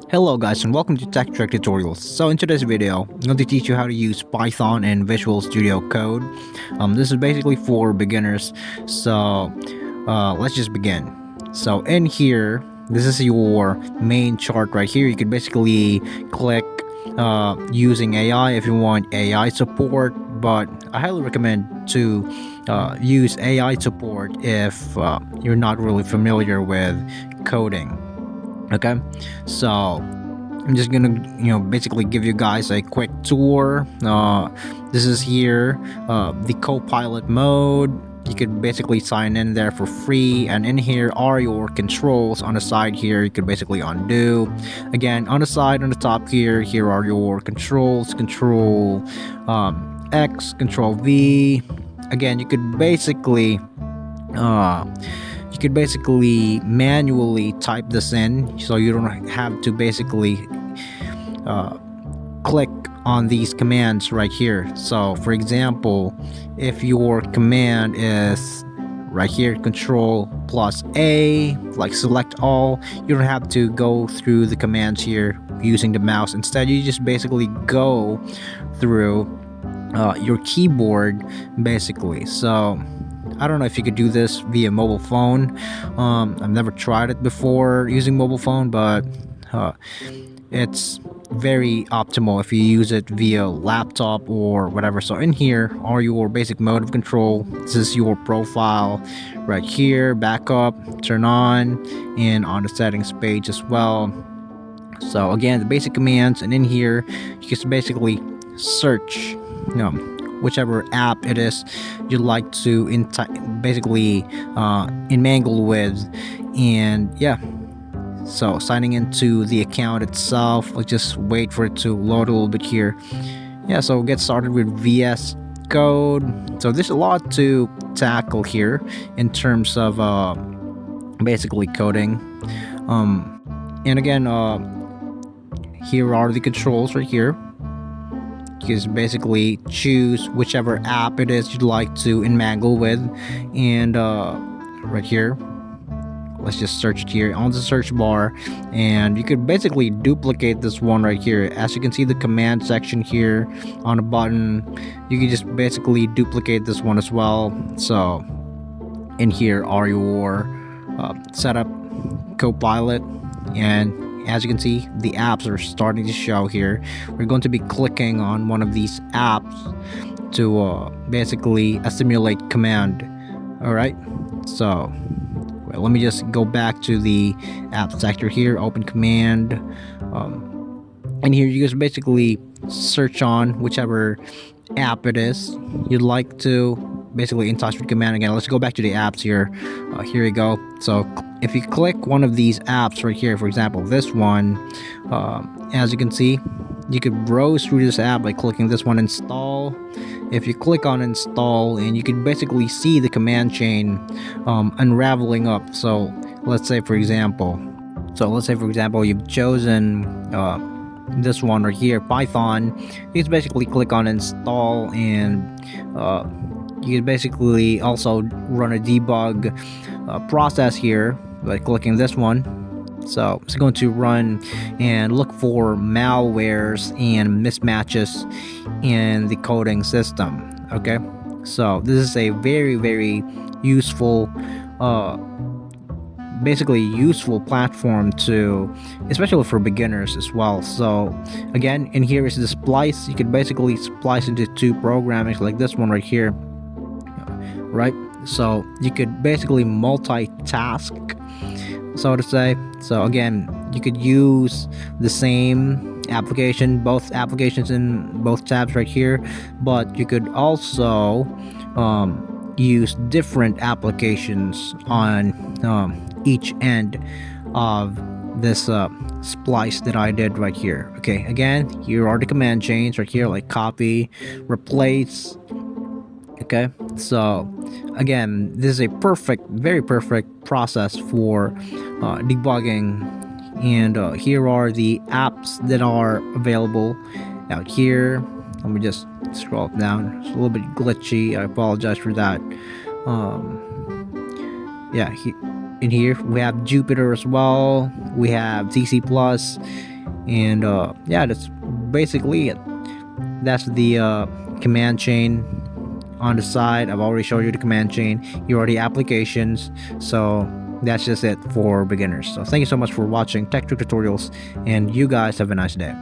Hello guys and welcome to Tech Trek Tutorials. So in today's video, I'm going to teach you how to use Python and Visual Studio Code. This is basically for beginners, so let's just begin. So in here, this is your main chart right here. You can basically click using AI if you want AI support, but I highly recommend to use AI support if you're not really familiar with coding. Okay, so I'm just gonna basically give you guys a quick tour. This is here the co-pilot mode. You could basically sign in there for free, and in here are your controls. On the side here you could basically undo. Again, on the side, on the top here are your controls. Control X, Control V. Again, you could basically manually type this in, so you don't have to basically click on these commands right here. So for example, if your command is right here, Control plus A, like select all, you don't have to go through the commands here using the mouse. Instead, you just basically go through your keyboard basically. So I don't know if you could do this via mobile phone. I've never tried it before using mobile phone, but it's very optimal if you use it via laptop or whatever. So in here are your basic mode of control. This is your profile right here, backup, turn on, and on the settings page as well. So again, the basic commands, and in here you just basically search whichever app it is you'd like to basically enmangle with. And yeah, so signing into the account itself, let's just wait for it to load a little bit here. Yeah, so we'll get started with VS Code. So there's a lot to tackle here in terms of basically coding. And again, here are the controls right here. You just basically choose whichever app it is you'd like to enmangle with, and right here, let's just search it here on the search bar, and you could basically duplicate this one right here. As you can see, the command section here on the button, you can just basically duplicate this one as well. So in here are your setup, Copilot, and as you can see, the apps are starting to show here. We're going to be clicking on one of these apps to basically simulate command. Alright, so let me just go back to the app sector here, open command, and here you just basically search on whichever app it is you'd like to basically in touch with command. Again, let's go back to the apps here. Here we go. So if you click one of these apps right here, for example this one, as you can see, you could browse through this app by clicking this one, install. If you click on install, and you can basically see the command chain unraveling up. So let's say for example you've chosen this one right here, Python. You just basically click on install, and you can basically also run a debug process here by clicking this one. So it's going to run and look for malwares and mismatches in the coding system. Okay, so this is a very useful basically useful platform to, especially for beginners as well. So again, in here is the splice. You could basically splice into two programming like this one right here, right? So you could basically multitask, so to say. So again, you could use the same application, both applications in both tabs right here, but you could also use different applications on each end of this splice that I did right here. Okay, again, here are the command chains right here, like copy, replace. Okay, so again, this is a very perfect process for debugging. And here are the apps that are available out here. Let me just scroll down. It's a little bit glitchy, I apologize for that. Yeah, in here. We have Jupyter as well. We have CC Plus, and yeah, that's basically it. That's the command chain on the side. I've already showed you the command chain. You already applications. So that's just it for beginners. So thank you so much for watching Tech Trick Tutorials, and you guys have a nice day.